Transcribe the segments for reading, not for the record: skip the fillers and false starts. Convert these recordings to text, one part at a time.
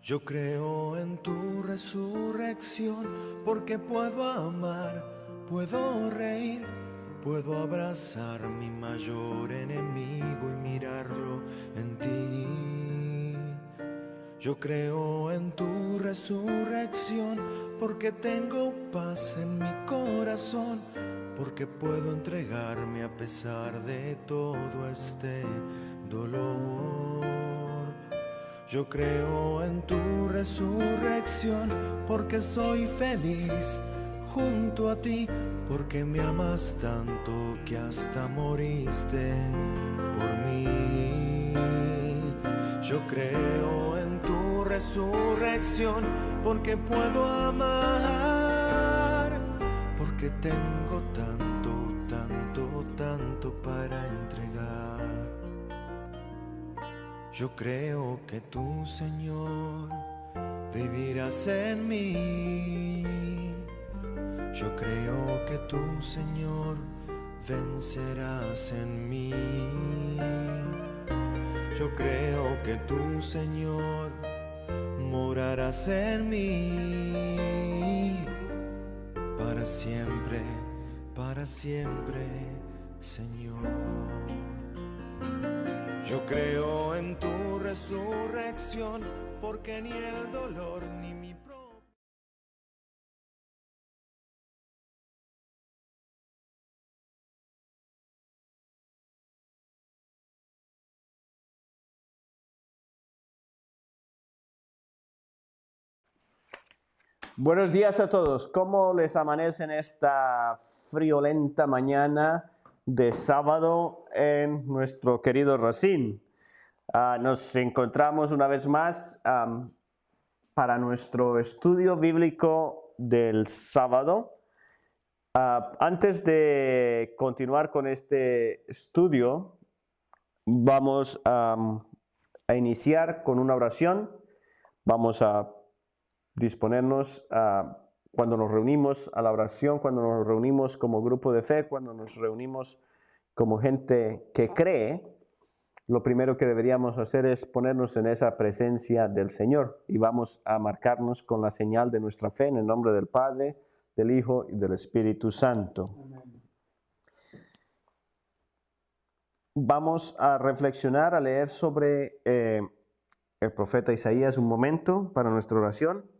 Yo creo en tu resurrección porque puedo amar, puedo reír, puedo abrazar mi mayor enemigo y mirarlo en ti. Yo creo en tu resurrección porque tengo paz en mi corazón, porque puedo entregarme a pesar de todo este dolor. Yo creo en tu resurrección porque soy feliz junto a ti, porque me amas tanto que hasta moriste por mí. Yo creo en tu resurrección porque puedo amar, porque tengo tanto, tanto, tanto para entregar. Yo creo que tú, Señor, vivirás en mí. Yo creo que tú, Señor, vencerás en mí. Yo creo que tú, Señor, morarás en mí. Para siempre, Señor. Yo creo en tu resurrección, porque ni el dolor ni mi propio... Buenos días a todos. ¿Cómo les amanece en esta friolenta mañana de sábado en nuestro querido Racine? Nos encontramos una vez más para nuestro estudio bíblico del sábado. Antes de continuar con este estudio, vamos a iniciar con una oración. Vamos a disponernos cuando nos reunimos a la oración, cuando nos reunimos como grupo de fe, cuando nos reunimos como gente que cree. Lo primero que deberíamos hacer es ponernos en esa presencia del Señor y vamos a marcarnos con la señal de nuestra fe en el nombre del Padre, del Hijo y del Espíritu Santo. Amén. Vamos a reflexionar, a leer sobre el profeta Isaías un momento para nuestra oración.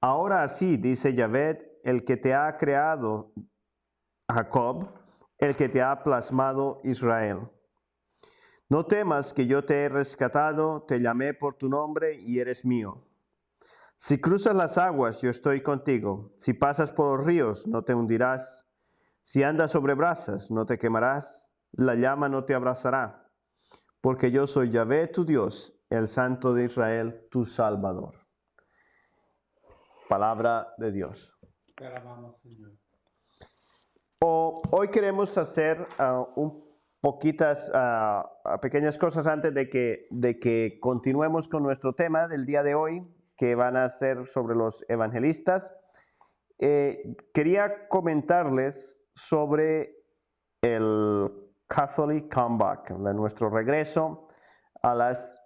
Ahora sí, dice Yahvé, el que te ha creado, Jacob, el que te ha plasmado, Israel. No temas que yo te he rescatado, te llamé por tu nombre y eres mío. Si cruzas las aguas, yo estoy contigo. Si pasas por los ríos, no te hundirás. Si andas sobre brasas, no te quemarás. La llama no te abrazará. Porque yo soy Yahvé, tu Dios, el Santo de Israel, tu Salvador. Palabra de Dios. Te alabamos, Señor. Hoy queremos hacer pequeñas cosas antes de que continuemos con nuestro tema del día de hoy, que van a ser sobre los evangelistas. Quería comentarles sobre el Catholic Comeback, nuestro regreso a las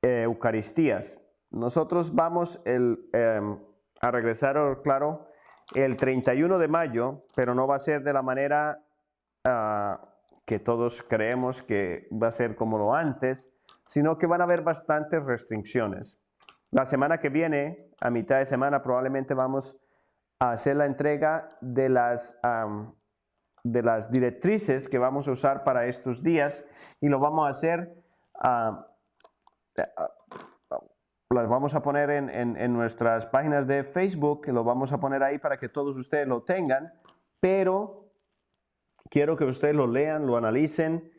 Eucaristías. Nosotros vamos a regresar, claro, el 31 de mayo, pero no va a ser de la manera que todos creemos que va a ser como lo antes, sino que van a haber bastantes restricciones. La semana que viene, a mitad de semana, probablemente vamos a hacer la entrega de las directrices que vamos a usar para estos días y lo vamos a hacer... las vamos a poner en nuestras páginas de Facebook, que lo vamos a poner ahí para que todos ustedes lo tengan, pero quiero que ustedes lo lean, lo analicen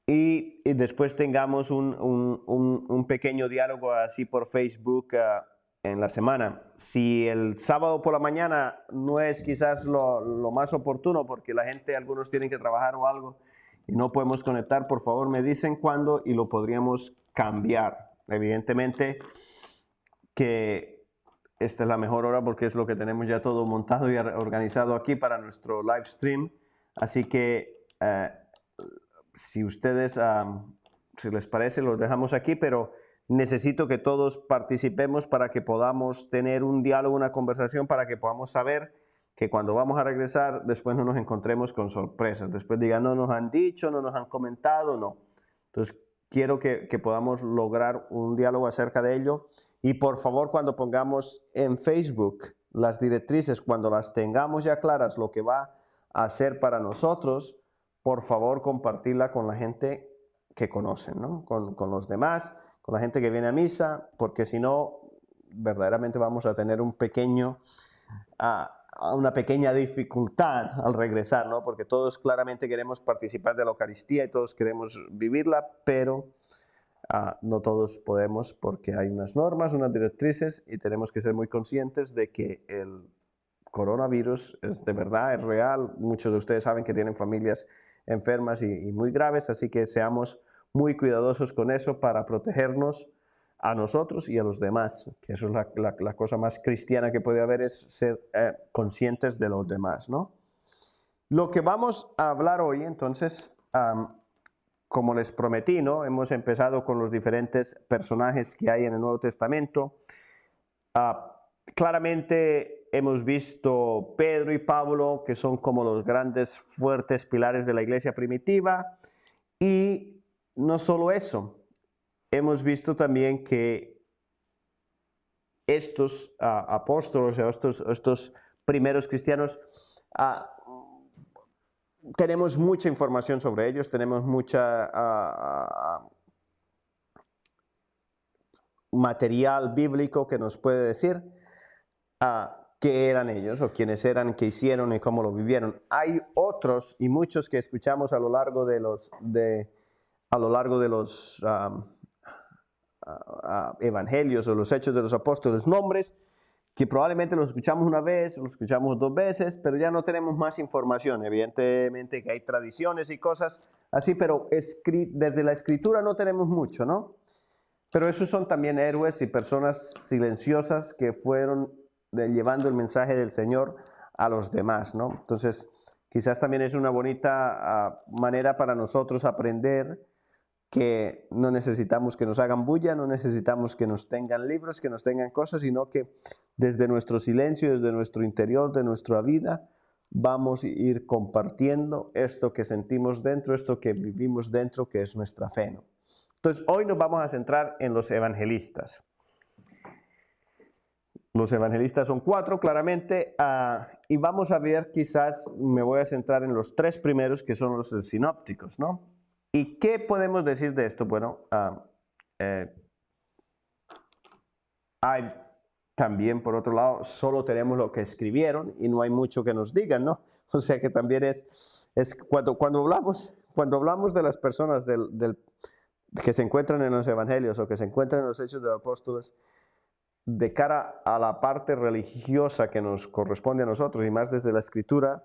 y después tengamos un pequeño diálogo así por Facebook en la semana. Si el sábado por la mañana no es quizás lo más oportuno porque la gente, algunos tienen que trabajar o algo y no podemos conectar, por favor me dicen cuándo y lo podríamos cambiar. Evidentemente que esta es la mejor hora porque es lo que tenemos ya todo montado y organizado aquí para nuestro live stream. Así que si ustedes, si les parece, los dejamos aquí, pero necesito que todos participemos para que podamos tener un diálogo, una conversación, para que podamos saber que cuando vamos a regresar, después no nos encontremos con sorpresas. Después digan, no nos han dicho, no nos han comentado, no. Entonces, quiero que podamos lograr un diálogo acerca de ello. Y por favor, cuando pongamos en Facebook las directrices, cuando las tengamos ya claras lo que va a hacer para nosotros, por favor, compartirla con la gente que conocen, ¿no? Con los demás, con la gente que viene a misa, porque si no, verdaderamente vamos a tener una pequeña dificultad al regresar, ¿no? Porque todos claramente queremos participar de la Eucaristía y todos queremos vivirla, pero no todos podemos porque hay unas normas, unas directrices y tenemos que ser muy conscientes de que el coronavirus es de verdad, es real. Muchos de ustedes saben que tienen familias enfermas y muy graves, así que seamos muy cuidadosos con eso para protegernos a nosotros y a los demás, que eso es la cosa más cristiana que puede haber, es ser conscientes de los demás, ¿no? Lo que vamos a hablar hoy, entonces, como les prometí, ¿no? Hemos empezado con los diferentes personajes que hay en el Nuevo Testamento. Claramente hemos visto Pedro y Pablo, que son como los grandes, fuertes pilares de la iglesia primitiva, y no solo eso, hemos visto también que estos apóstoles, estos primeros cristianos, tenemos mucha información sobre ellos, tenemos mucha material bíblico que nos puede decir qué eran ellos o quiénes eran, qué hicieron y cómo lo vivieron. Hay otros y muchos que escuchamos a lo largo de los evangelios o los hechos de los apóstoles, nombres que probablemente los escuchamos una vez, los escuchamos 2 veces, pero ya no tenemos más información. Evidentemente que hay tradiciones y cosas así, pero desde la escritura no tenemos mucho, ¿no? Pero esos son también héroes y personas silenciosas que fueron llevando el mensaje del Señor a los demás, ¿no? Entonces, quizás también es una bonita manera para nosotros aprender que no necesitamos que nos hagan bulla, no necesitamos que nos tengan libros, que nos tengan cosas, sino que desde nuestro silencio, desde nuestro interior, de nuestra vida, vamos a ir compartiendo esto que sentimos dentro, esto que vivimos dentro, que es nuestra fe, ¿no? Entonces, hoy nos vamos a centrar en los evangelistas. Los evangelistas son 4, claramente, y vamos a ver, quizás me voy a centrar en los 3 primeros, que son los sinópticos, ¿no? ¿Y qué podemos decir de esto? Bueno, hay también, por otro lado, solo tenemos lo que escribieron y no hay mucho que nos digan, ¿no? O sea que también es cuando hablamos de las personas que se encuentran en los evangelios o que se encuentran en los hechos de los apóstoles, de cara a la parte religiosa que nos corresponde a nosotros y más desde la escritura,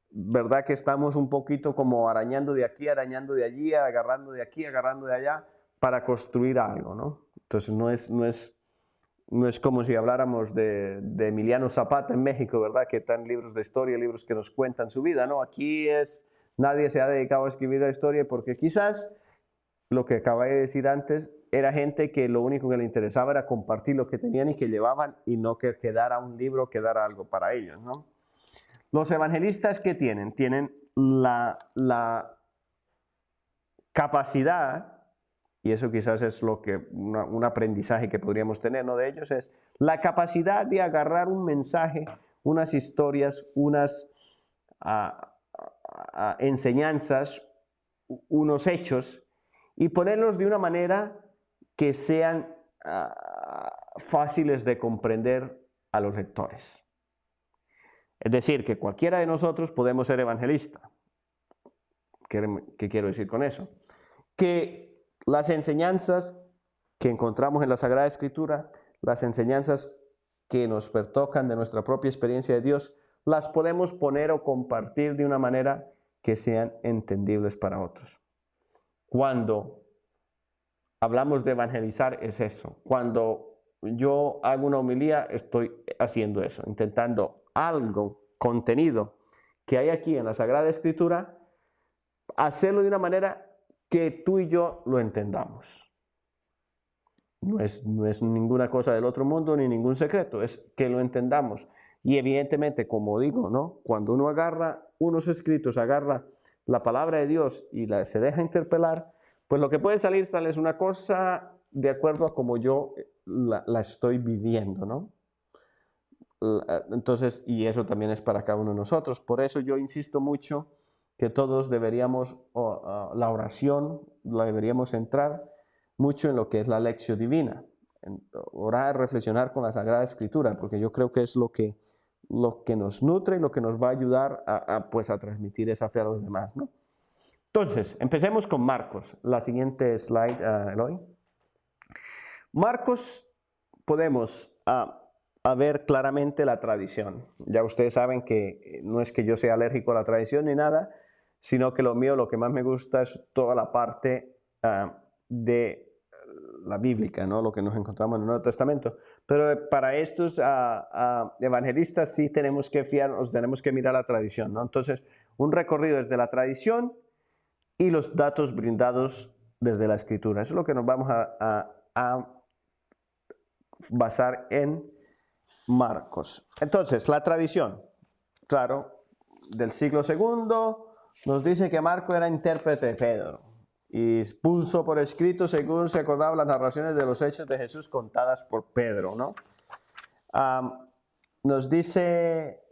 verdad que estamos un poquito como arañando de aquí, arañando de allí, agarrando de aquí, agarrando de allá para construir algo, ¿no? Entonces no es como si habláramos de Emiliano Zapata en México, ¿verdad? Que están libros de historia, libros que nos cuentan su vida, ¿no? Aquí nadie se ha dedicado a escribir la historia porque quizás lo que acabé de decir antes era gente que lo único que le interesaba era compartir lo que tenían y que llevaban y no que quedara un libro, quedara algo para ellos, ¿no? Los evangelistas, ¿qué tienen? Tienen la capacidad, y eso quizás es un aprendizaje que podríamos tener, ¿no? De ellos, es la capacidad de agarrar un mensaje, unas historias, unas enseñanzas, unos hechos, y ponerlos de una manera que sean fáciles de comprender a los lectores. Es decir, que cualquiera de nosotros podemos ser evangelista. ¿Qué quiero decir con eso? Que las enseñanzas que encontramos en la Sagrada Escritura, las enseñanzas que nos pertocan de nuestra propia experiencia de Dios, las podemos poner o compartir de una manera que sean entendibles para otros. Cuando hablamos de evangelizar es eso. Cuando yo hago una homilía, estoy haciendo eso, intentando contenido que hay aquí en la Sagrada Escritura, hacerlo de una manera que tú y yo lo entendamos. No es ninguna cosa del otro mundo ni ningún secreto, es que lo entendamos. Y evidentemente, como digo, ¿no? Cuando uno agarra unos escritos, agarra la palabra de Dios y se deja interpelar, pues lo que puede salir es una cosa de acuerdo a como yo la estoy viviendo, ¿no? Entonces, y eso también es para cada uno de nosotros. Por eso yo insisto mucho que todos deberíamos, la oración la deberíamos centrar mucho en lo que es la lección divina, en orar, reflexionar con la Sagrada Escritura, porque yo creo que es lo que nos nutre y lo que nos va a ayudar pues a transmitir esa fe a los demás, ¿no? Entonces, empecemos con Marcos. La siguiente slide, Eloy. Marcos, podemos ver claramente la tradición. Ya ustedes saben que no es que yo sea alérgico a la tradición ni nada, sino que lo mío, lo que más me gusta es toda la parte de la bíblica, ¿no? Lo que nos encontramos en el Nuevo Testamento. Pero para estos evangelistas sí tenemos que fiarnos, tenemos que mirar la tradición, ¿no? Entonces, un recorrido desde la tradición y los datos brindados desde la Escritura. Eso es lo que nos vamos a basar en Marcos. Entonces, la tradición, claro, del siglo II nos dice que Marcos era intérprete de Pedro y puso por escrito según se acordaban las narraciones de los hechos de Jesús contadas por Pedro, ¿no? Nos dice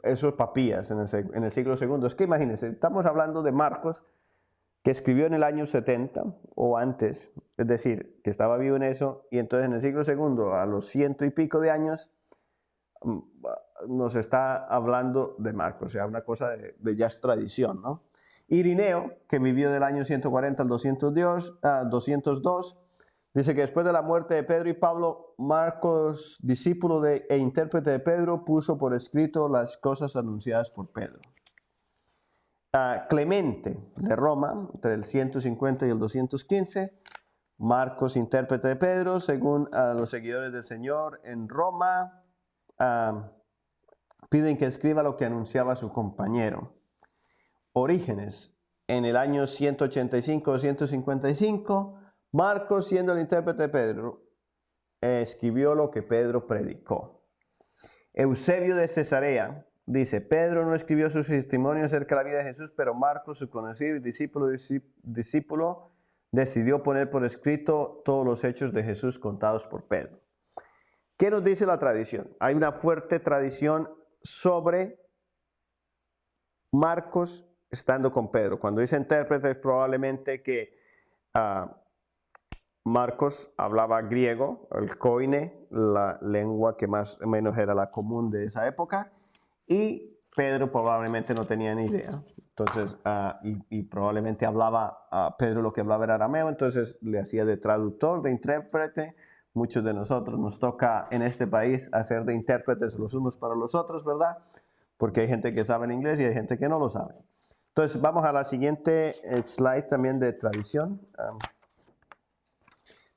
esos papías en el siglo II. Es que imagínense, estamos hablando de Marcos, que escribió en el año 70 o antes, es decir, que estaba vivo en eso, y entonces en el siglo II, a los 100 y pico de años, nos está hablando de Marcos, o sea, una cosa de ya es tradición, ¿no? Irineo, que vivió del año 140 al 202, dice que después de la muerte de Pedro y Pablo, Marcos, discípulo e intérprete de Pedro, puso por escrito las cosas anunciadas por Pedro. Clemente de Roma, entre el 150 y el 215, Marcos, intérprete de Pedro, según los seguidores del Señor en Roma, piden que escriba lo que anunciaba su compañero. Orígenes, en el año 185 o 155, Marcos, siendo el intérprete de Pedro, escribió lo que Pedro predicó. Eusebio de Cesarea dice, Pedro no escribió su testimonio acerca de la vida de Jesús, pero Marcos, su conocido y discípulo, decidió poner por escrito todos los hechos de Jesús contados por Pedro. ¿Qué nos dice la tradición? Hay una fuerte tradición sobre Marcos estando con Pedro. Cuando dice intérprete es probablemente que Marcos hablaba griego, el koine, la lengua que más o menos era la común de esa época, y Pedro probablemente no tenía ni idea. Entonces, y probablemente Pedro lo que hablaba era arameo, entonces le hacía de traductor, de intérprete. Muchos de nosotros nos toca en este país hacer de intérpretes los unos para los otros, ¿verdad? Porque hay gente que sabe en inglés y hay gente que no lo sabe. Entonces, vamos a la siguiente slide también de tradición.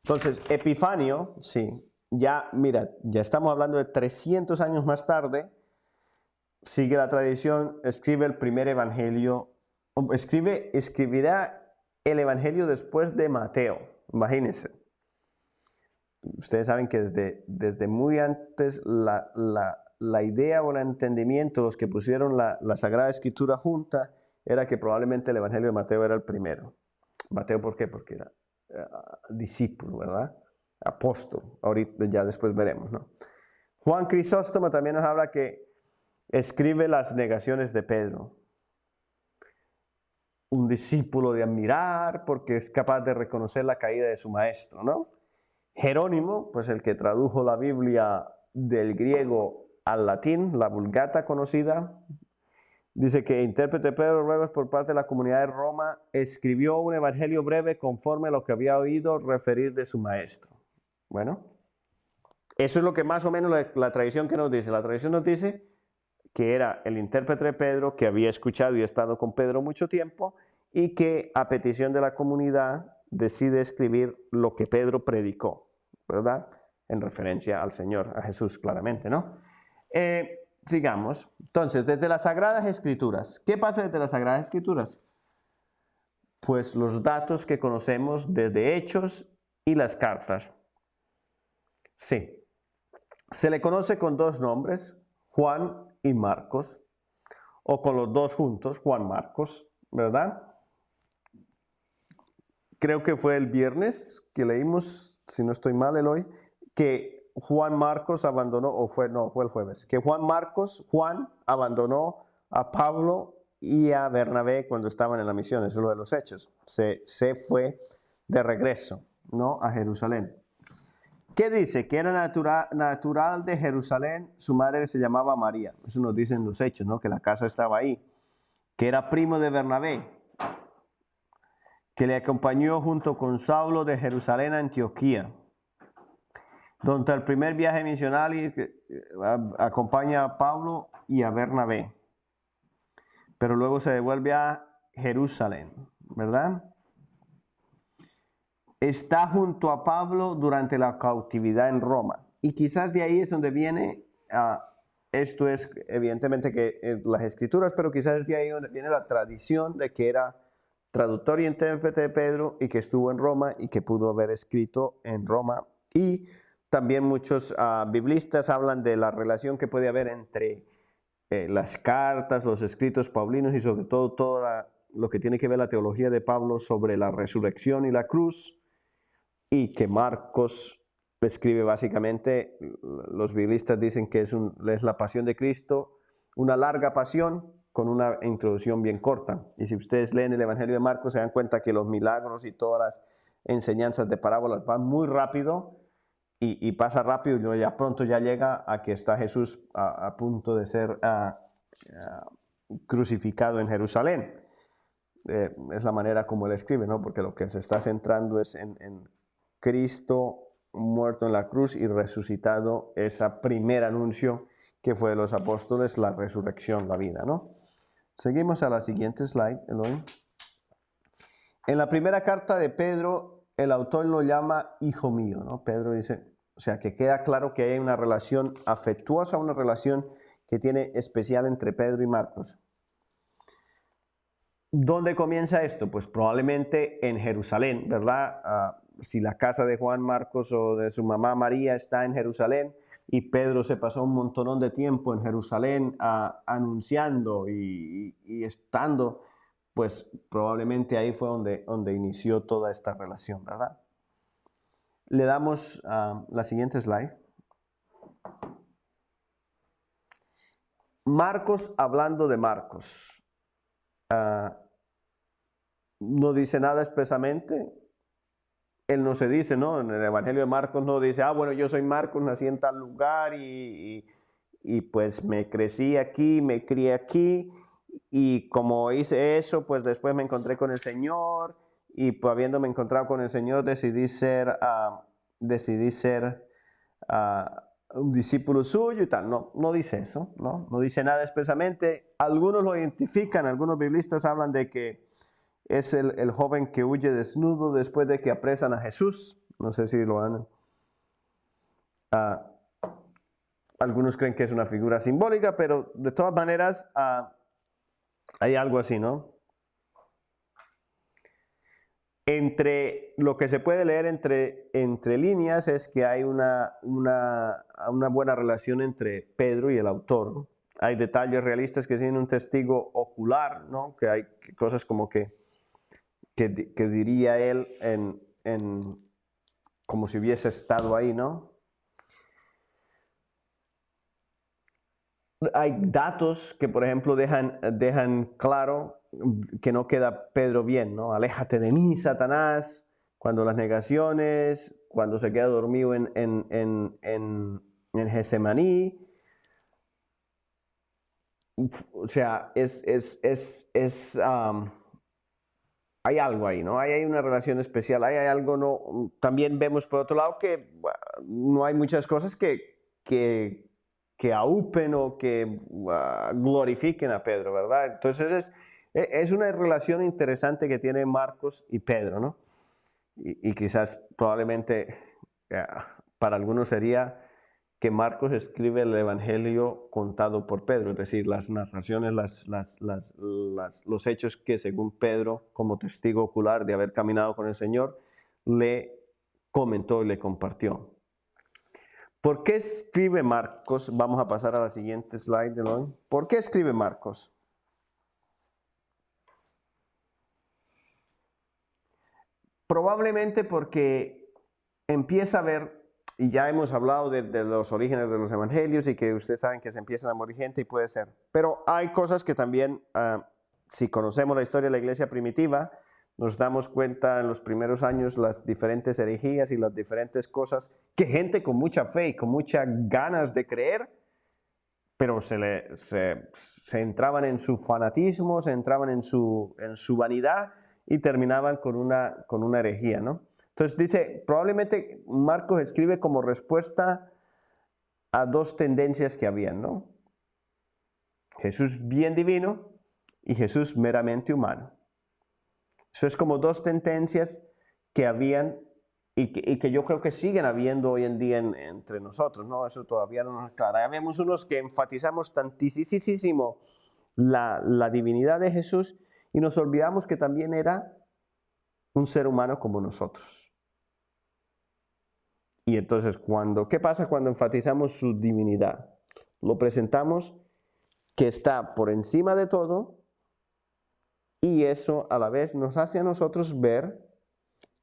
Entonces, Epifanio, sí, ya, mira, ya estamos hablando de 300 años más tarde, sigue la tradición, escribe el primer evangelio, escribirá el evangelio después de Mateo, imagínense. Ustedes saben que desde muy antes la idea o el entendimiento, los que pusieron la Sagrada Escritura junta, era que probablemente el evangelio de Mateo era el primero. Mateo, ¿por qué? Porque era discípulo, ¿verdad? Apóstol, ahorita ya después veremos, ¿no? Juan Crisóstomo también nos habla que escribe las negaciones de Pedro. Un discípulo de admirar porque es capaz de reconocer la caída de su maestro, ¿no? Jerónimo, pues el que tradujo la Biblia del griego al latín, la Vulgata conocida, dice que intérprete Pedro Ruegos por parte de la comunidad de Roma escribió un evangelio breve conforme a lo que había oído referir de su maestro. Bueno, eso es lo que más o menos la tradición que nos dice. La tradición nos dice que era el intérprete de Pedro, que había escuchado y estado con Pedro mucho tiempo, y que a petición de la comunidad decide escribir lo que Pedro predicó, ¿verdad? En referencia al Señor, a Jesús, claramente, ¿no? Sigamos. Entonces, desde las Sagradas Escrituras. ¿Qué pasa desde las Sagradas Escrituras? pues los datos que conocemos desde Hechos y las cartas. Sí. Se le conoce con dos nombres, Juan y Marcos, o con los dos juntos, Juan Marcos, ¿verdad? Creo que fue el viernes que leímos, si no estoy mal, Eloy, que Juan Marcos abandonó, o fue el jueves, que Juan abandonó a Pablo y a Bernabé cuando estaban en la misión, eso es lo de los Hechos. Se fue de regreso, ¿no? A Jerusalén. ¿Qué dice? Que era natural de Jerusalén, su madre se llamaba María. Eso nos dicen los Hechos, ¿no? Que la casa estaba ahí. Que era primo de Bernabé, que le acompañó junto con Saulo de Jerusalén a Antioquía. Durante el primer viaje misional acompaña a Pablo y a Bernabé. Pero luego se devuelve a Jerusalén, ¿verdad? Está junto a Pablo durante la cautividad en Roma. Y quizás de ahí es donde viene, esto es evidentemente que las escrituras, pero quizás de ahí donde viene la tradición de que era traductor y intérprete de Pedro y que estuvo en Roma y que pudo haber escrito en Roma. Y también muchos biblistas hablan de la relación que puede haber entre las cartas, los escritos paulinos y sobre todo lo que tiene que ver la teología de Pablo sobre la resurrección y la cruz, y que Marcos escribe básicamente, los biblistas dicen que es la pasión de Cristo, una larga pasión con una introducción bien corta. Y si ustedes leen el Evangelio de Marcos se dan cuenta que los milagros y todas las enseñanzas de parábolas van muy rápido y pasa rápido y ya pronto ya llega a que está Jesús a punto de ser crucificado en Jerusalén. Es la manera como él escribe, ¿no? Porque lo que se está centrando es en Cristo muerto en la cruz y resucitado, ese primer anuncio que fue de los apóstoles, la resurrección, la vida, ¿no? Seguimos a la siguiente slide, Eloy. En la primera carta de Pedro, el autor lo llama hijo mío, ¿no? Pedro dice, o sea, que queda claro que hay una relación afectuosa, una relación que tiene especial entre Pedro y Marcos. ¿Dónde comienza esto? Pues probablemente en Jerusalén, ¿verdad? Si la casa de Juan Marcos o de su mamá María está en Jerusalén y Pedro se pasó un montonón de tiempo en Jerusalén anunciando y estando, pues probablemente ahí fue donde inició toda esta relación, ¿verdad? Le damos la siguiente slide. Marcos hablando de Marcos. No dice nada expresamente. Él no se dice, ¿no? En el Evangelio de Marcos no dice, bueno, yo soy Marcos, nací en tal lugar y pues me crecí aquí, me crié aquí y como hice eso, pues después me encontré con el Señor y pues habiéndome encontrado con el Señor decidí ser un discípulo suyo y tal. No dice eso, no dice nada expresamente. Algunos lo identifican, algunos biblistas hablan de que es el joven que huye desnudo después de que apresan a Jesús. No sé si lo han... algunos creen que es una figura simbólica, pero de todas maneras hay algo así, ¿no? Lo que se puede leer entre líneas es que hay una buena relación entre Pedro y el autor, ¿no? Hay detalles realistas que tienen un testigo ocular, ¿no? Que hay cosas como que diría él como si hubiese estado ahí, ¿no? Hay datos que, por ejemplo, dejan claro que no queda Pedro bien, ¿no? Aléjate de mí, Satanás, cuando las negaciones, cuando se queda dormido en Getsemaní. O sea, hay algo ahí, ¿no? Hay una relación especial, hay algo, ¿no? También vemos por otro lado que no hay muchas cosas que aupen o que glorifiquen a Pedro, ¿verdad? Entonces es una relación interesante que tiene Marcos y Pedro, ¿no? Y quizás probablemente para algunos sería que Marcos escribe el Evangelio contado por Pedro, es decir, las narraciones, los hechos que según Pedro, como testigo ocular de haber caminado con el Señor, le comentó y le compartió. ¿Por qué escribe Marcos? Vamos a pasar a la siguiente slide de hoy. ¿Por qué escribe Marcos? Probablemente porque empieza a ver, y ya hemos hablado de los orígenes de los evangelios y que ustedes saben que se empiezan a morir gente y puede ser. Pero hay cosas que también, si conocemos la historia de la iglesia primitiva, nos damos cuenta en los primeros años las diferentes herejías y las diferentes cosas que gente con mucha fe y con muchas ganas de creer, pero se entraban en su fanatismo, se entraban en su vanidad y terminaban con una herejía, ¿no? Entonces dice, probablemente Marcos escribe como respuesta a dos tendencias que habían, ¿no? Jesús bien divino y Jesús meramente humano. Eso es como dos tendencias que habían y que yo creo que siguen habiendo hoy en día entre nosotros, ¿no? Eso todavía no nos aclara. Ya vemos unos que enfatizamos tantísimo la divinidad de Jesús y nos olvidamos que también era un ser humano como nosotros. Y entonces, ¿qué pasa cuando enfatizamos su divinidad? Lo presentamos que está por encima de todo y eso a la vez nos hace a nosotros ver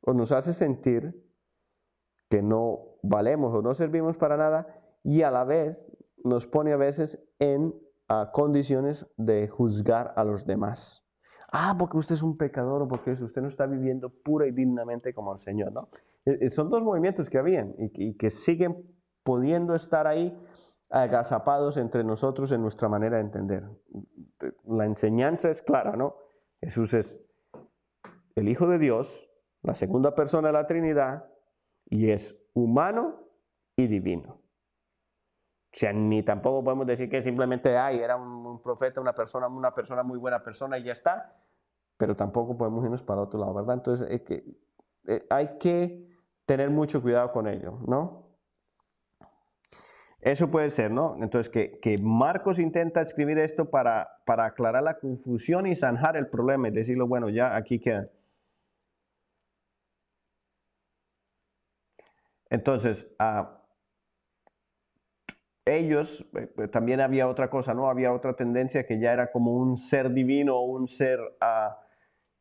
o nos hace sentir que no valemos o no servimos para nada y a la vez nos pone a veces en condiciones de juzgar a los demás. Porque usted es un pecador o porque usted no está viviendo pura y dignamente como el Señor, ¿no? Son dos movimientos que habían y que siguen pudiendo estar ahí agazapados entre nosotros en nuestra manera de entender. La enseñanza es clara, ¿no? Jesús es el Hijo de Dios, la segunda persona de la Trinidad, y es humano y divino. O sea, ni tampoco podemos decir que simplemente era un profeta, una persona muy buena persona y ya está, pero tampoco podemos irnos para otro lado, ¿verdad? Entonces hay que tener mucho cuidado con ello, ¿no? Eso puede ser, ¿no? Entonces que Marcos intenta escribir esto para aclarar la confusión y zanjar el problema y decirlo, bueno, ya aquí queda. Entonces, ellos, también había otra cosa, ¿no? Había otra tendencia que ya era como un ser divino, un ser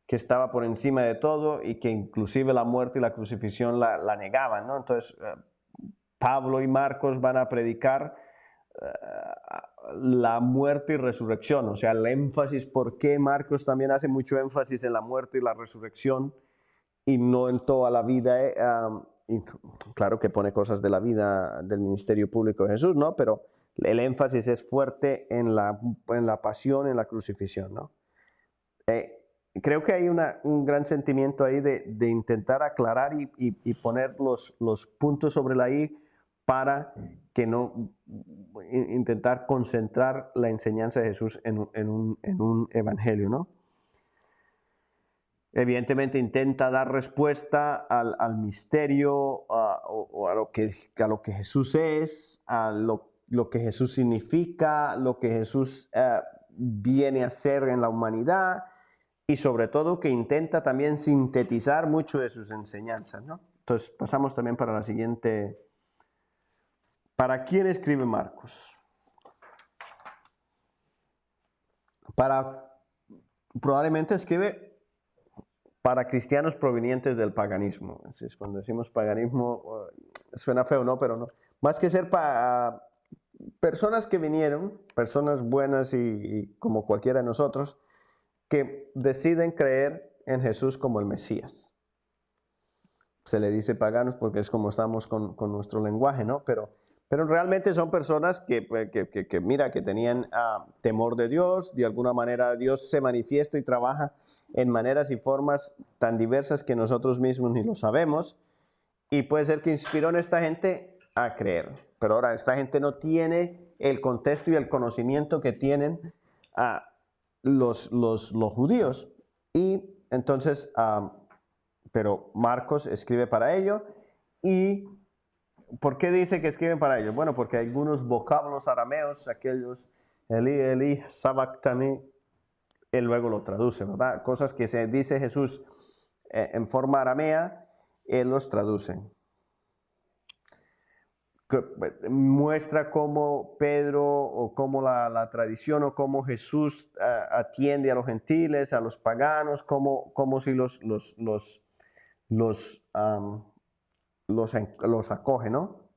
que estaba por encima de todo y que inclusive la muerte y la crucifixión la negaban, ¿no? Entonces, Pablo y Marcos van a predicar la muerte y resurrección, o sea, el énfasis, ¿por qué Marcos también hace mucho énfasis en la muerte y la resurrección y no en toda la vida? Y claro que pone cosas de la vida del ministerio público de Jesús, ¿no? Pero el énfasis es fuerte en la pasión, en la crucifixión, ¿no? Creo que hay un gran sentimiento ahí de intentar aclarar y poner los puntos sobre la I para que no intentar concentrar la enseñanza de Jesús en un evangelio, ¿no? Evidentemente intenta dar respuesta al misterio o a lo que Jesús es, a lo que Jesús significa, lo que Jesús viene a hacer en la humanidad y sobre todo que intenta también sintetizar mucho de sus enseñanzas, ¿no? Entonces pasamos también para la siguiente. ¿Para quién escribe Marcos? Probablemente escribe para cristianos provenientes del paganismo. Entonces, cuando decimos paganismo, suena feo, ¿no? Pero no. Más que ser para personas que vinieron, personas buenas y como cualquiera de nosotros, que deciden creer en Jesús como el Mesías. Se le dice paganos porque es como estamos con nuestro lenguaje, ¿no? Pero realmente son personas que tenían temor de Dios, de alguna manera Dios se manifiesta y trabaja en maneras y formas tan diversas que nosotros mismos ni lo sabemos, y puede ser que inspiró a esta gente a creer, pero ahora esta gente no tiene el contexto y el conocimiento que tienen los judíos, y entonces, pero Marcos escribe para ello, y ¿Por qué dice que escriben para ellos? Bueno, porque algunos vocablos arameos, aquellos, Eli, sabactani, él luego lo traduce, ¿verdad? Cosas que se dice Jesús en forma aramea, él los traduce. Muestra cómo Pedro o cómo la tradición o cómo Jesús atiende a los gentiles, a los paganos, cómo si los acoge, ¿no?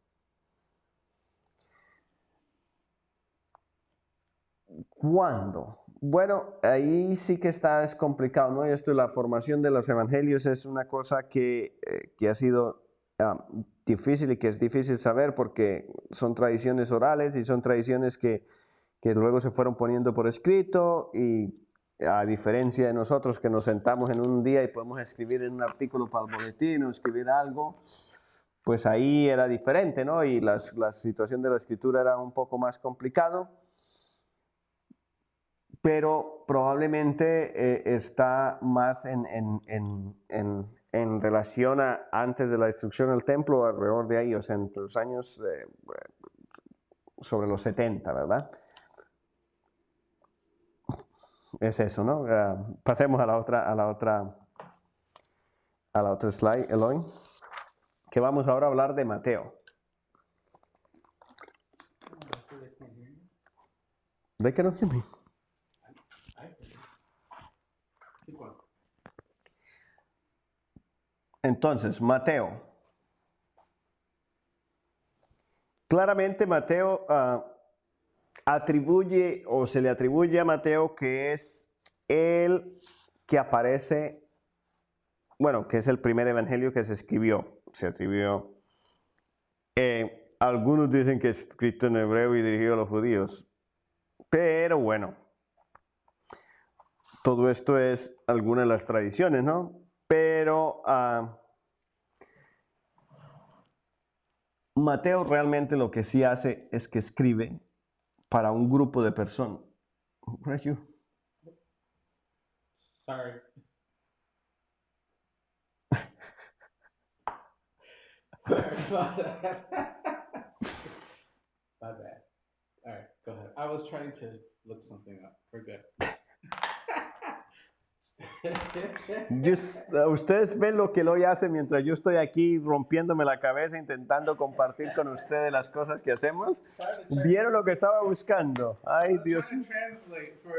¿Cuándo? Bueno, ahí sí que es complicado, ¿no? Esto, la formación de los evangelios es una cosa que ha sido difícil y que es difícil saber porque son tradiciones orales y son tradiciones que luego se fueron poniendo por escrito y a diferencia de nosotros que nos sentamos en un día y podemos escribir en un artículo para el boletín o escribir algo, pues ahí era diferente, ¿no? Y la situación de la escritura era un poco más complicado. Pero probablemente está más en relación a antes de la destrucción del templo, alrededor de ahí, o sea, entre los años sobre los 70, ¿verdad? Es eso, ¿no? Pasemos a la otra slide, Eloy, que vamos ahora a hablar de Mateo. ¿De qué no? Entonces, Mateo. Claramente Mateo atribuye o se le atribuye a Mateo que es el que aparece, bueno, que es el primer evangelio que se escribió. Se atribuyó. Algunos dicen que es escrito en hebreo y dirigido a los judíos. Pero bueno, todo esto es alguna de las tradiciones, ¿no? Pero Mateo realmente lo que sí hace es que escribe para un grupo de personas. Where are you? Sorry. Sorry about that. My bad. All right, go ahead. I was trying to look something up. We're good. Ustedes ven lo que Eloy hace mientras yo estoy aquí rompiéndome la cabeza intentando compartir con ustedes las cosas que hacemos. ¿Vieron lo que estaba buscando? Ay, Dios. Translate for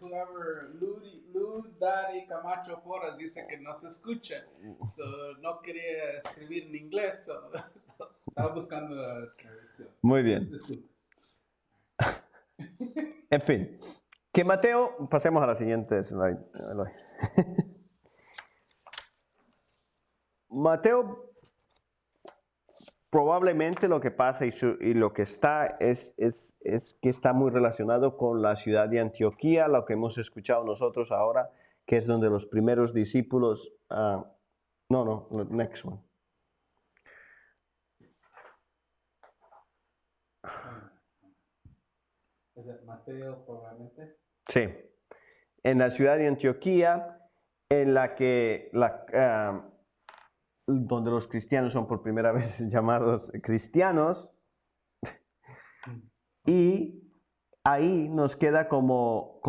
whoever Lud Daddy Camacho Porras dice que no se escucha. So no quería escribir en inglés. So estaba buscando la traducción. Muy bien. En fin. Que Mateo, pasemos a la siguiente slide. Mateo, probablemente lo que pasa y lo que está es que está muy relacionado con la ciudad de Antioquía, lo que hemos escuchado nosotros ahora, que es donde los primeros discípulos, next one. ¿Es Mateo probablemente? Sí, en la ciudad de Antioquía, en la que donde los cristianos son por primera vez llamados cristianos, y ahí nos queda como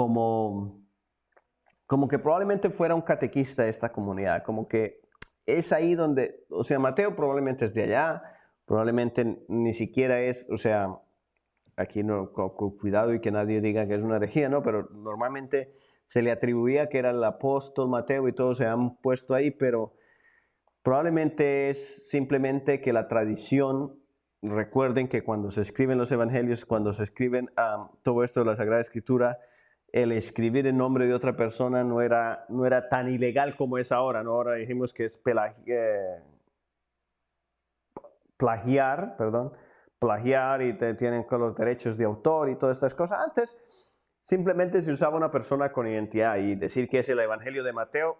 que probablemente fuera un catequista de esta comunidad, como que es ahí donde, o sea, Mateo probablemente es de allá, probablemente ni siquiera es, o sea, aquí no, con cuidado y que nadie diga que es una herejía, ¿no? Pero normalmente se le atribuía que era el apóstol Mateo y todos se han puesto ahí, pero probablemente es simplemente que la tradición, recuerden que cuando se escriben los evangelios, cuando se escriben todo esto de la Sagrada Escritura, el escribir en nombre de otra persona no era tan ilegal como es ahora, ¿no? Ahora dijimos que es plagiar y tienen con los derechos de autor y todas estas cosas. Antes simplemente se usaba una persona con identidad y decir que es el Evangelio de Mateo,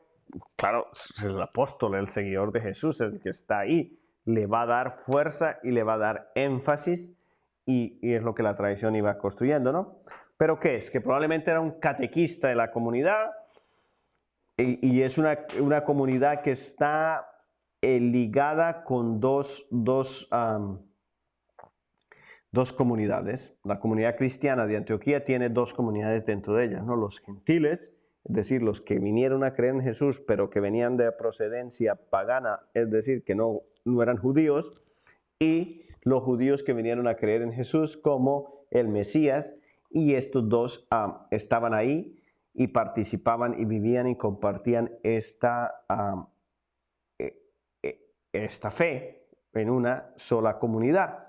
claro, es el apóstol, el seguidor de Jesús, el que está ahí, le va a dar fuerza y le va a dar énfasis y es lo que la tradición iba construyendo, ¿no? Pero ¿qué es? Que probablemente era un catequista de la comunidad y es una comunidad que está ligada con dos comunidades. La comunidad cristiana de Antioquía tiene dos comunidades dentro de ella, ¿no? Los gentiles, es decir, los que vinieron a creer en Jesús, pero que venían de procedencia pagana, es decir, que no eran judíos, y los judíos que vinieron a creer en Jesús como el Mesías, y estos dos estaban ahí y participaban y vivían y compartían esta fe en una sola comunidad.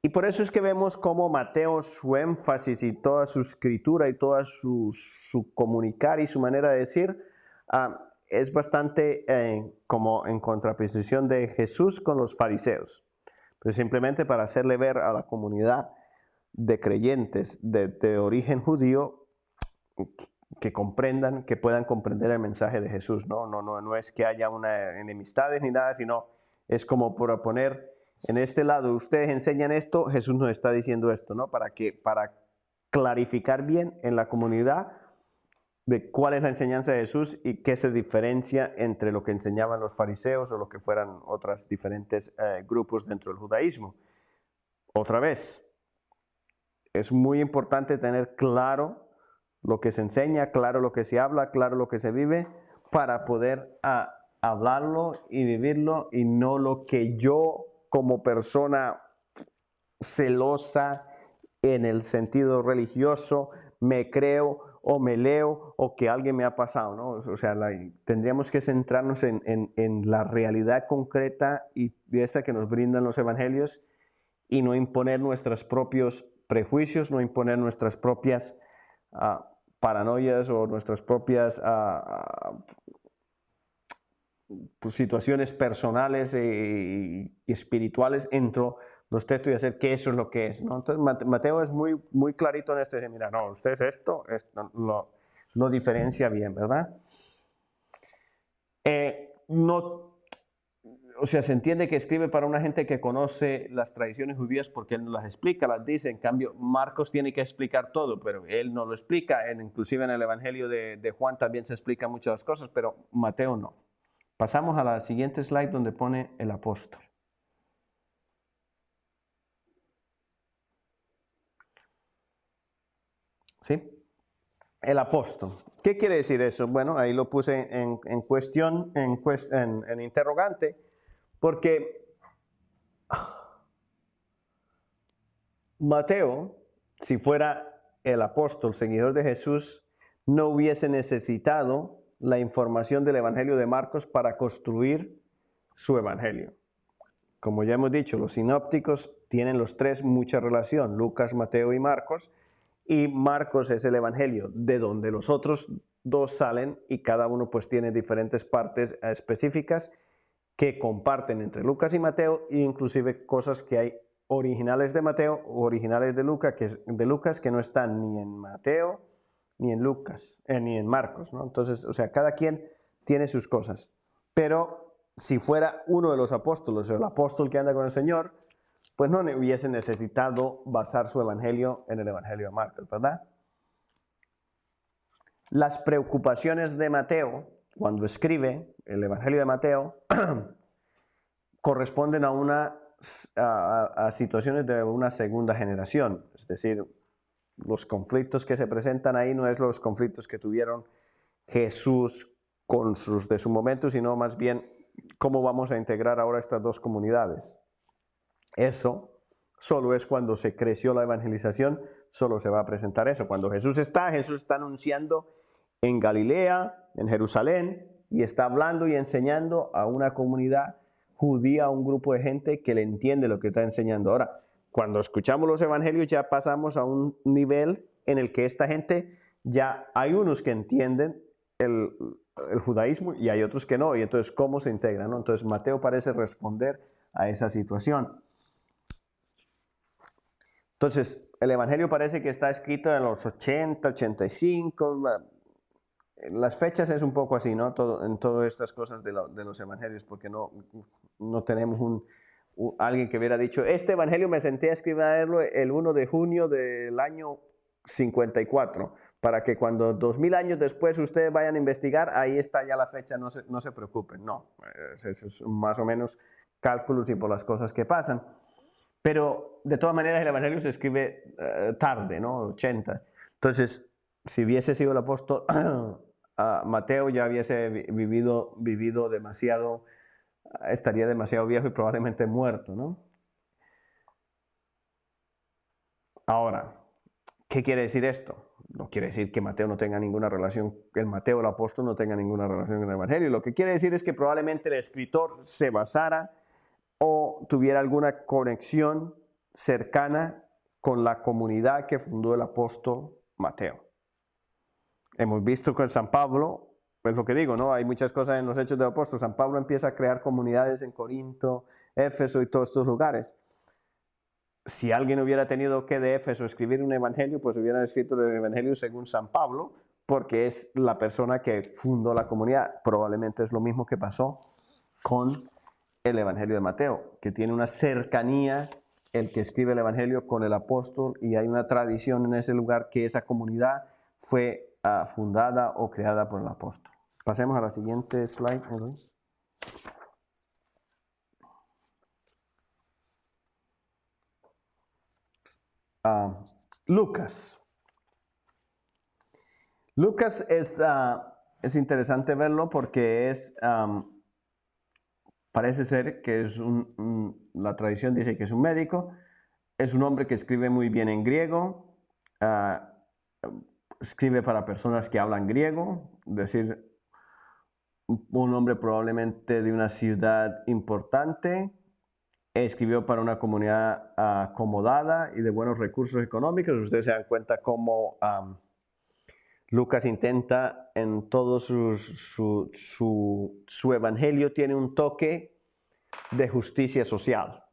Y por eso es que vemos cómo Mateo, su énfasis y toda su escritura y toda su comunicar y su manera de decir es bastante como en contraposición de Jesús con los fariseos. Pero simplemente para hacerle ver a la comunidad de creyentes de origen judío que comprendan, que puedan comprender el mensaje de Jesús. No es que haya una enemistades ni nada, sino es como por poner en este lado, ustedes enseñan esto, Jesús nos está diciendo esto, ¿no? Para clarificar bien en la comunidad de cuál es la enseñanza de Jesús y qué se diferencia entre lo que enseñaban los fariseos o lo que fueran otros diferentes grupos dentro del judaísmo. Otra vez, es muy importante tener claro lo que se enseña, claro lo que se habla, claro lo que se vive, para poder hablarlo y vivirlo, y no lo que yo como persona celosa en el sentido religioso me creo o me leo o que alguien me ha pasado, ¿no? O sea, tendríamos que centrarnos en la realidad concreta y de esta que nos brindan los evangelios, y no imponer nuestros propios prejuicios, no imponer nuestras propias paranoias o nuestras propias pues, situaciones personales y espirituales entre los textos y hacer que eso es lo que es, ¿no? Entonces Mateo es muy, muy clarito en esto, dice, mira, no, ustedes esto lo diferencia bien, ¿verdad? O sea, se entiende que escribe para una gente que conoce las tradiciones judías porque él no las explica, las dice. En cambio, Marcos tiene que explicar todo, pero él no lo explica. Inclusive en el Evangelio de Juan también se explican muchas cosas, pero Mateo no. Pasamos a la siguiente slide donde pone el apóstol. ¿Sí? El apóstol. ¿Qué quiere decir eso? Bueno, ahí lo puse en cuestión, en interrogante, porque Mateo, si fuera el apóstol, seguidor de Jesús, no hubiese necesitado la información del Evangelio de Marcos para construir su Evangelio. Como ya hemos dicho, los sinópticos tienen los tres mucha relación, Lucas, Mateo y Marcos, y Marcos es el Evangelio de donde los otros dos salen, y cada uno pues tiene diferentes partes específicas que comparten entre Lucas y Mateo, e inclusive cosas que hay originales de Mateo o originales de Lucas que no están ni en Mateo ni en Lucas, ni en Marcos, ¿no? Entonces, o sea, cada quien tiene sus cosas. Pero si fuera uno de los apóstoles o el apóstol que anda con el Señor, pues no hubiese necesitado basar su evangelio en el Evangelio de Marcos, ¿verdad? Las preocupaciones de Mateo, cuando escribe el Evangelio de Mateo, corresponden a situaciones de una segunda generación. Es decir, los conflictos que se presentan ahí no es los conflictos que tuvieron Jesús con sus de su momento, sino más bien cómo vamos a integrar ahora estas dos comunidades. Eso solo es cuando se creció la evangelización, solo se va a presentar eso. Cuando Jesús está anunciando en Galilea, en Jerusalén, y está hablando y enseñando a una comunidad judía, a un grupo de gente que le entiende lo que está enseñando. Ahora, cuando escuchamos los evangelios ya pasamos a un nivel en el que esta gente, ya hay unos que entienden el judaísmo y hay otros que no, y entonces ¿cómo se integran, no? Entonces Mateo parece responder a esa situación. Entonces, el Evangelio parece que está escrito en los 80, 85, las fechas es un poco así, ¿no? En todas estas cosas de los Evangelios, porque no tenemos alguien que hubiera dicho, este Evangelio me senté a escribirlo el 1 de junio del año 54. para que cuando 2000 años después ustedes vayan a investigar, ahí está ya la fecha, no se preocupen. No, es más o menos cálculos y por las cosas que pasan. Pero de todas maneras el Evangelio se escribe tarde, ¿no? 80. Entonces, si hubiese sido el apóstol Mateo, ya hubiese vivido demasiado, estaría demasiado viejo y probablemente muerto, ¿no? Ahora, ¿qué quiere decir esto? No quiere decir que Mateo no tenga ninguna relación, que el Mateo, el apóstol, no tenga ninguna relación con el Evangelio. Lo que quiere decir es que probablemente el escritor se basara o tuviera alguna conexión cercana con la comunidad que fundó el apóstol Mateo. Hemos visto con San Pablo, pues lo que digo, ¿no? Hay muchas cosas en los Hechos del Apóstol. San Pablo empieza a crear comunidades en Corinto, Éfeso y todos estos lugares. Si alguien hubiera tenido que de Éfeso escribir un evangelio, pues hubieran escrito el evangelio según San Pablo, porque es la persona que fundó la comunidad. Probablemente es lo mismo que pasó con el evangelio de Mateo, que tiene una cercanía el que escribe el evangelio con el apóstol, y hay una tradición en ese lugar que esa comunidad fue fundada o creada por el apóstol. Pasemos a la siguiente slide. Lucas. Lucas es interesante verlo porque parece ser que es la tradición dice que es un médico, es un hombre que escribe muy bien en griego, escribe para personas que hablan griego, es decir, un hombre probablemente de una ciudad importante. Escribió para una comunidad acomodada y de buenos recursos económicos. Ustedes se dan cuenta cómo Lucas intenta en todo su evangelio, tiene un toque de justicia social,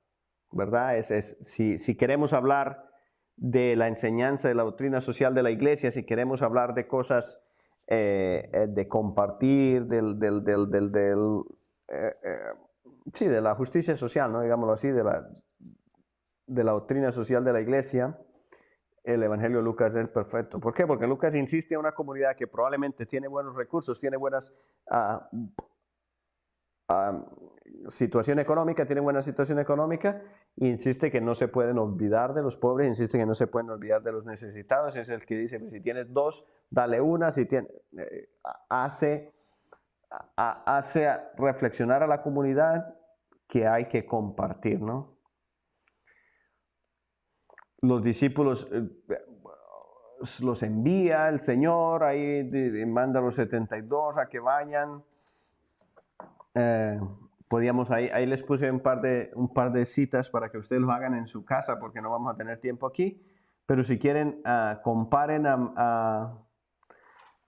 ¿verdad? Si queremos hablar de la enseñanza de la doctrina social de la iglesia, si queremos hablar de cosas de compartir, sí, de la justicia social, ¿no? Digámoslo así, de la doctrina social de la iglesia, el Evangelio de Lucas es perfecto. ¿Por qué? Porque Lucas insiste en una comunidad que probablemente tiene buenos recursos, tiene buenas situación económica, tiene buena situación económica, e insiste que no se pueden olvidar de los pobres, insiste que no se pueden olvidar de los necesitados. Es el que dice, si tienes dos, dale una, hace reflexionar a la comunidad que hay que compartir, ¿no? Los discípulos los envía el Señor, ahí manda a los 72 a que vayan. Ahí les puse un par de citas para que ustedes lo hagan en su casa, porque no vamos a tener tiempo aquí, pero si quieren, comparen a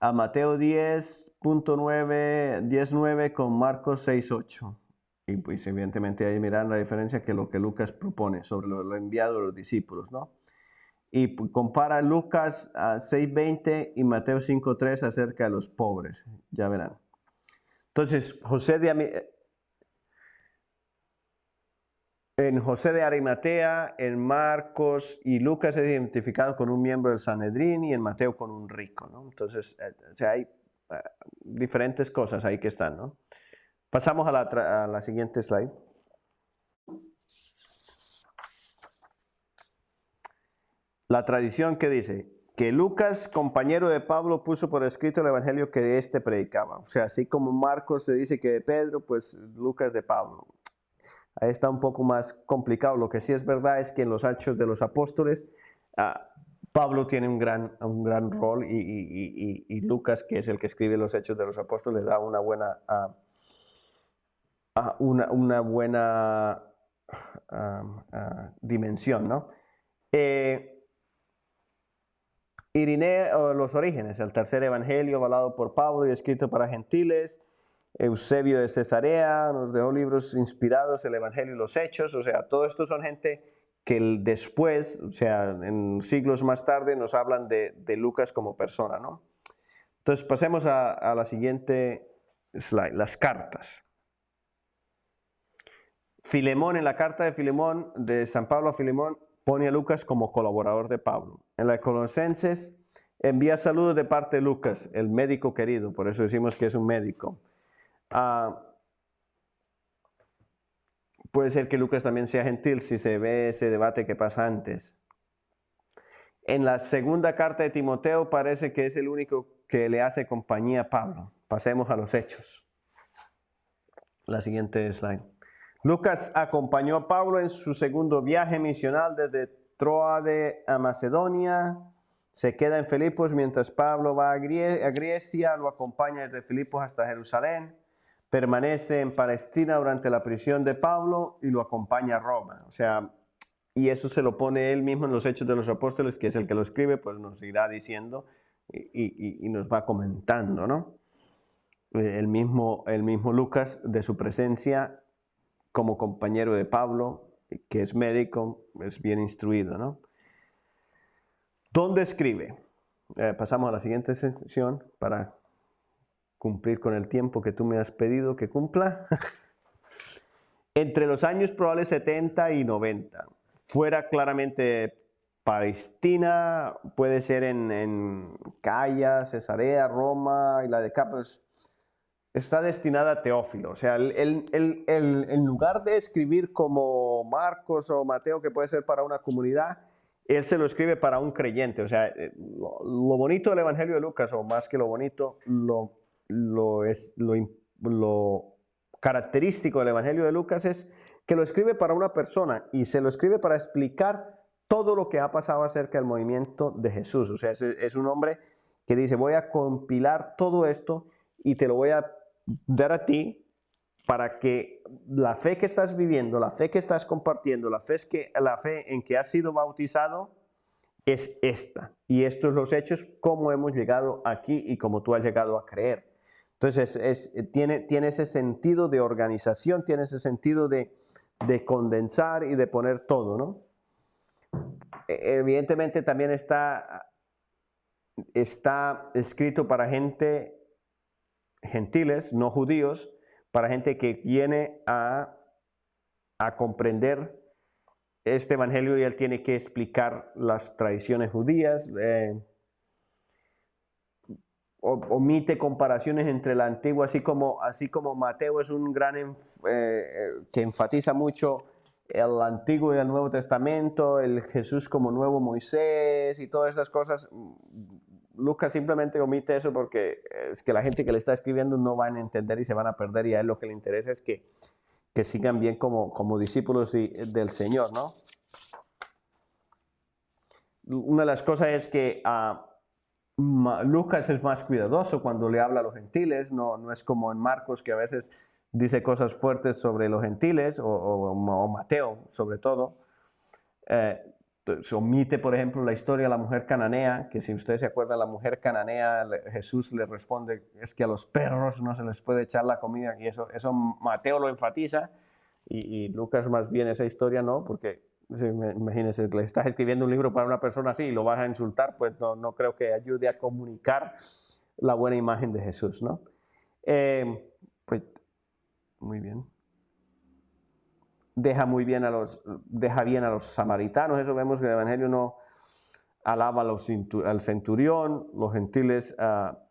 Mateo 10.9 con Marcos 6.8. Y pues evidentemente ahí miran la diferencia que lo que Lucas propone sobre lo enviado de los discípulos, ¿no? Y compara Lucas 6.20 y Mateo 5.3 acerca de los pobres, ya verán. Entonces, en José de Arimatea, en Marcos y Lucas es identificado con un miembro del Sanedrín y en Mateo con un rico, ¿no? Entonces, hay diferentes cosas ahí que están, ¿no? Pasamos a la siguiente slide. La tradición que dice que Lucas, compañero de Pablo, puso por escrito el evangelio que éste predicaba. O sea, así como Marcos se dice que de Pedro, pues Lucas de Pablo. Ahí está un poco más complicado. Lo que sí es verdad es que en los Hechos de los Apóstoles, Pablo tiene un gran rol y Lucas, que es el que escribe los Hechos de los Apóstoles, da una buena dimensión, ¿no? Irineo, los orígenes, el tercer evangelio avalado por Pablo y escrito para gentiles. Eusebio de Cesarea nos dejó libros inspirados, el evangelio y los hechos. O sea, todo esto son gente que después, o sea, en siglos más tarde, nos hablan de Lucas como persona, ¿no? Entonces pasemos a la siguiente slide, las cartas. Filemón, en la carta de Filemón, de San Pablo a Filemón, pone a Lucas como colaborador de Pablo. En la de Colosenses, Envía saludos de parte de Lucas, el médico querido, por eso decimos que es un médico. Puede ser que Lucas también sea gentil si se ve ese debate que pasa antes. En la segunda carta de Timoteo parece que es el único que le hace compañía a Pablo. Pasemos a los hechos. La siguiente slide. Lucas acompañó a Pablo en su segundo viaje misional desde Troade a Macedonia. Se queda en Filipos mientras Pablo va a Grecia, lo acompaña desde Filipos hasta Jerusalén. Permanece en Palestina durante la prisión de Pablo y lo acompaña a Roma. O sea, y eso se lo pone él mismo en los Hechos de los Apóstoles, que es el que lo escribe, pues nos irá diciendo y nos va comentando, ¿no? El mismo Lucas, de su presencia como compañero de Pablo, que es médico, es bien instruido, ¿no? ¿Dónde escribe? Pasamos a la siguiente sección para cumplir con el tiempo que tú me has pedido que cumpla. Entre los años probables 70 y 90. Fuera claramente Palestina, puede ser en Calla, Cesarea, Roma y la Decápolis. Está destinada a Teófilo. O sea, en lugar de escribir como Marcos o Mateo, que puede ser para una comunidad, él se lo escribe para un creyente. O sea, lo bonito del Evangelio de Lucas, o más que lo bonito, lo característico del Evangelio de Lucas es que lo escribe para una persona y se lo escribe para explicar todo lo que ha pasado acerca del movimiento de Jesús. O sea, es un hombre que dice, voy a compilar todo esto y te lo voy a dar a ti para que la fe que estás viviendo, la fe que estás compartiendo, la fe en que has sido bautizado es esta. Y estos son los hechos, cómo hemos llegado aquí y cómo tú has llegado a creer. Entonces, tiene ese sentido de organización, tiene ese sentido de condensar y de poner todo, ¿no? Evidentemente también está escrito para gentiles, no judíos, para gente que viene a comprender este evangelio y él tiene que explicar las tradiciones judías, omite comparaciones entre la antigua, así como Mateo es un gran que enfatiza mucho el Antiguo y el Nuevo Testamento, el Jesús como nuevo Moisés y todas esas cosas. Lucas simplemente omite eso porque es que la gente que le está escribiendo no van a entender y se van a perder, y a él lo que le interesa es que sigan bien como discípulos del Señor, ¿no? Una de las cosas es que Lucas es más cuidadoso cuando le habla a los gentiles, no es como en Marcos, que a veces dice cosas fuertes sobre los gentiles, o Mateo sobre todo. Omite, por ejemplo, la historia de la mujer cananea, que si ustedes se acuerdan, la mujer cananea, Jesús le responde, es que a los perros no se les puede echar la comida, y eso Mateo lo enfatiza, y Lucas más bien esa historia no, porque imagínense, le estás escribiendo un libro para una persona así y lo vas a insultar, pues no creo que ayude a comunicar la buena imagen de Jesús, ¿no? Pues muy bien. Deja bien a los samaritanos. Eso vemos que el Evangelio no alaba al centurión, los gentiles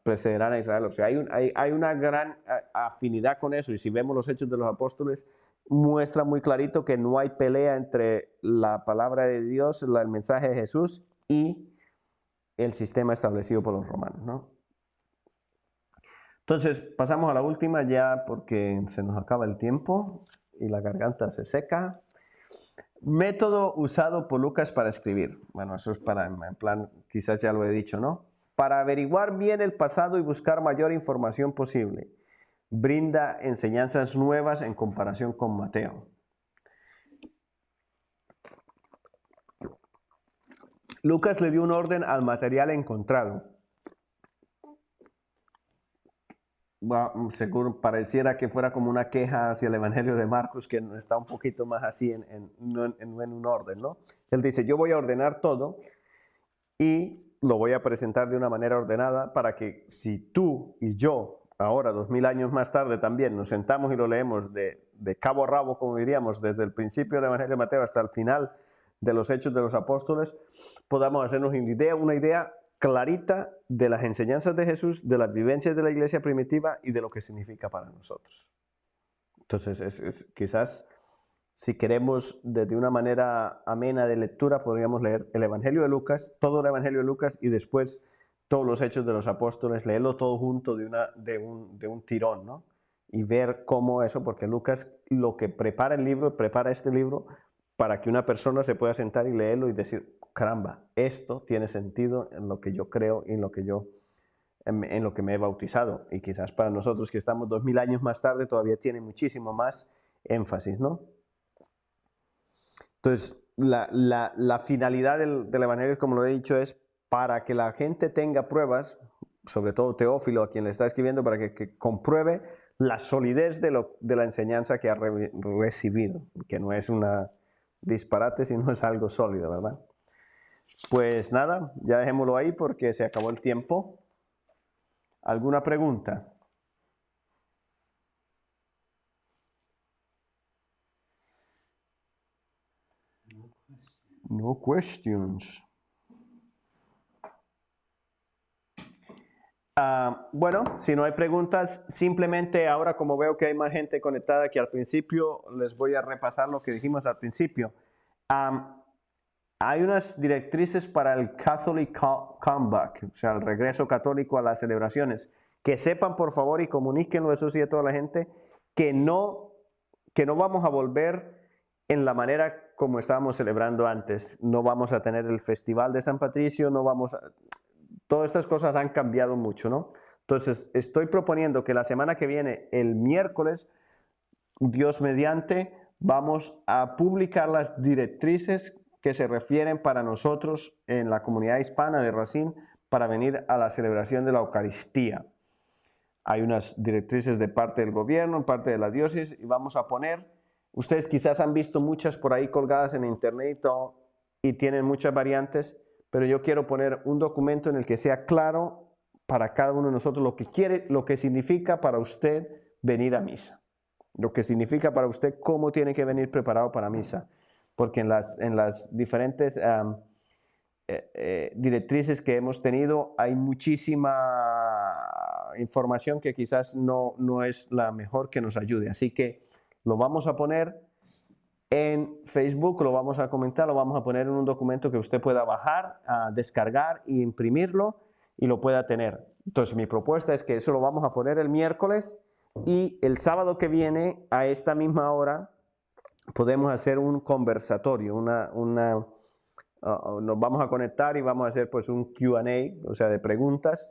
precederán a Israel. O sea, hay una gran afinidad con eso, y si vemos los Hechos de los Apóstoles, muestra muy clarito que no hay pelea entre la palabra de Dios, el mensaje de Jesús y el sistema establecido por los romanos, ¿no? Entonces, pasamos a la última ya porque se nos acaba el tiempo y la garganta se seca. Método usado por Lucas para escribir. Bueno, eso es en plan, quizás ya lo he dicho, ¿no? Para averiguar bien el pasado y buscar mayor información posible. Brinda enseñanzas nuevas en comparación con Mateo. Lucas le dio un orden al material encontrado. Seguro pareciera que fuera como una queja hacia el Evangelio de Marcos, que está un poquito más así no en un orden, ¿no? Él dice, yo voy a ordenar todo y lo voy a presentar de una manera ordenada para que si tú y yo, ahora 2000 años más tarde también, nos sentamos y lo leemos de cabo a rabo, como diríamos, desde el principio del Evangelio de Mateo hasta el final de los Hechos de los Apóstoles, podamos hacernos una idea clarita de las enseñanzas de Jesús, de las vivencias de la iglesia primitiva y de lo que significa para nosotros. Entonces, quizás si queremos desde una manera amena de lectura, podríamos leer el Evangelio de Lucas, todo el Evangelio de Lucas y después todos los Hechos de los Apóstoles, leerlo todo junto de un tirón, ¿no? Y ver cómo eso, porque Lucas lo que prepara el libro, prepara este libro para que una persona se pueda sentar y leerlo y decir, caramba, esto tiene sentido en lo que yo creo y en lo que me he bautizado. Y quizás para nosotros que estamos 2000 años más tarde todavía tiene muchísimo más énfasis, ¿no? Entonces, la finalidad del Evangelio, como lo he dicho, es para que la gente tenga pruebas, sobre todo Teófilo, a quien le está escribiendo, para que compruebe la solidez de la enseñanza que ha recibido, que no es una disparate, sino es algo sólido, ¿verdad? Pues nada, ya dejémoslo ahí porque se acabó el tiempo. ¿Alguna pregunta? No questions. Bueno, si no hay preguntas, simplemente ahora como veo que hay más gente conectada que al principio, les voy a repasar lo que dijimos al principio. Hay unas directrices para el Catholic Comeback, o sea, el regreso católico a las celebraciones. Que sepan, por favor, y comuníquenlo, eso sí, a toda la gente, que no vamos a volver en la manera como estábamos celebrando antes. No vamos a tener el Festival de San Patricio, todas estas cosas han cambiado mucho, ¿no? Entonces, estoy proponiendo que la semana que viene, el miércoles, Dios mediante, vamos a publicar las directrices que se refieren para nosotros en la comunidad hispana de Racine para venir a la celebración de la Eucaristía. Hay unas directrices de parte del gobierno, parte de la diócesis, y vamos a poner, ustedes quizás han visto muchas por ahí colgadas en internet y tienen muchas variantes, pero yo quiero poner un documento en el que sea claro para cada uno de nosotros lo que significa para usted venir a misa, lo que significa para usted cómo tiene que venir preparado para misa, porque en las diferentes directrices que hemos tenido hay muchísima información que quizás no es la mejor que nos ayude, así que lo vamos a poner en Facebook, lo vamos a comentar, lo vamos a poner en un documento que usted pueda bajar, descargar e imprimirlo y lo pueda tener. Entonces mi propuesta es que eso lo vamos a poner el miércoles y el sábado que viene a esta misma hora podemos hacer un conversatorio, nos vamos a conectar y vamos a hacer pues un Q&A, o sea, de preguntas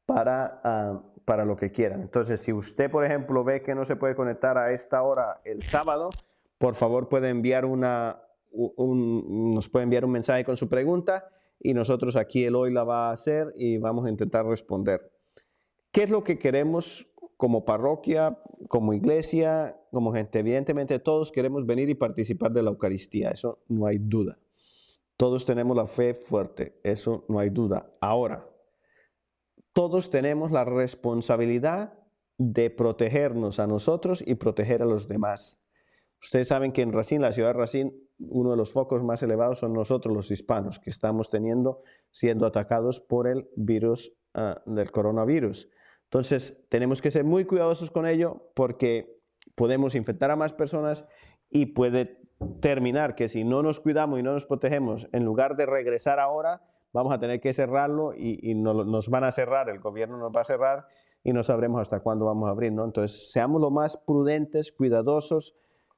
para lo que quieran. Entonces, si usted, por ejemplo, ve que no se puede conectar a esta hora el sábado, por favor puede enviar nos puede enviar un mensaje con su pregunta y nosotros aquí Eloy la va a hacer y vamos a intentar responder. ¿Qué es lo que queremos como parroquia, como iglesia, como gente? Evidentemente todos queremos venir y participar de la Eucaristía, eso no hay duda. Todos tenemos la fe fuerte, eso no hay duda. Ahora, todos tenemos la responsabilidad de protegernos a nosotros y proteger a los demás. Ustedes saben que en Racine, la ciudad de Racine, uno de los focos más elevados son nosotros los hispanos, que estamos siendo atacados por el virus del coronavirus. Entonces, tenemos que ser muy cuidadosos con ello porque podemos infectar a más personas y puede terminar que si no nos cuidamos y no nos protegemos, en lugar de regresar ahora, vamos a tener que cerrarlo y nos van a cerrar, el gobierno nos va a cerrar y no sabremos hasta cuándo vamos a abrir, ¿no? Entonces, seamos lo más prudentes, cuidadosos,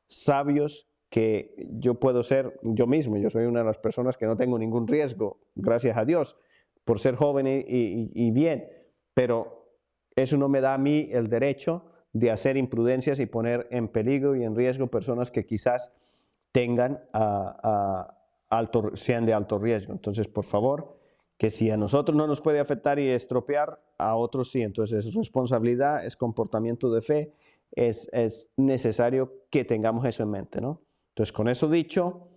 sabios que yo puedo ser yo mismo. Yo soy una de las personas que no tengo ningún riesgo, gracias a Dios, por ser joven y bien, pero eso no me da a mí el derecho de hacer imprudencias y poner en peligro y en riesgo personas que quizás sean de alto riesgo. Entonces, por favor, que si a nosotros no nos puede afectar y estropear, a otros sí. Entonces, es responsabilidad, es comportamiento de fe, es necesario que tengamos eso en mente, ¿no? Entonces, con eso dicho,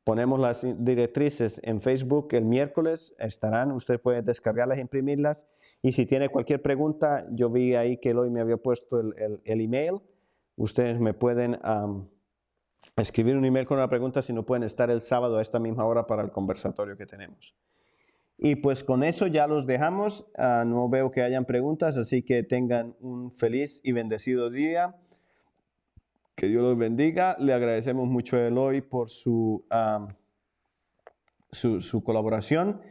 ponemos las directrices en Facebook el miércoles, estarán, usted puede descargarlas e imprimirlas, y si tiene cualquier pregunta, yo vi ahí que Eloy me había puesto el email, ustedes me pueden escribir un email con una pregunta si no pueden estar el sábado a esta misma hora para el conversatorio que tenemos. Y pues con eso ya los dejamos. No veo que hayan preguntas, así que tengan un feliz y bendecido día. Que Dios los bendiga. Le agradecemos mucho a Eloy por su colaboración.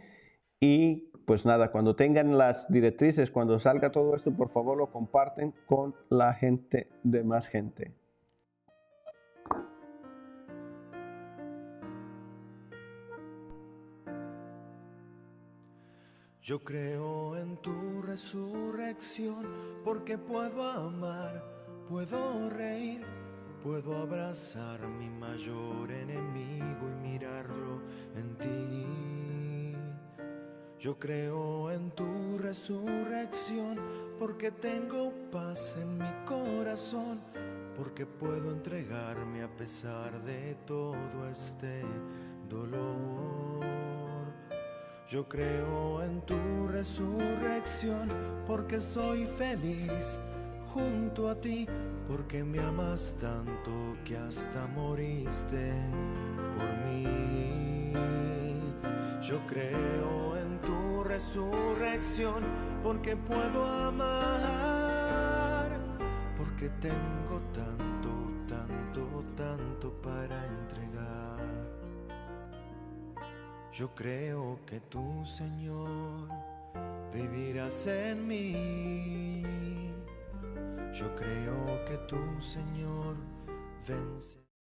Y pues nada, cuando tengan las directrices, cuando salga todo esto, por favor lo comparten con la gente de más gente. Yo creo en tu resurrección porque puedo amar, puedo reír, puedo abrazar mi mayor enemigo y mirarlo en ti. Yo creo en tu resurrección porque tengo paz en mi corazón, porque puedo entregarme a pesar de todo este dolor. Yo creo en tu resurrección porque soy feliz junto a ti, porque me amas tanto que hasta moriste por mí. Yo creo en tu resurrección porque puedo amar, porque tengo tanto, tanto, tanto para entregar. Yo creo que tú, Señor, vivirás en mí. Yo creo que tú, Señor, vences.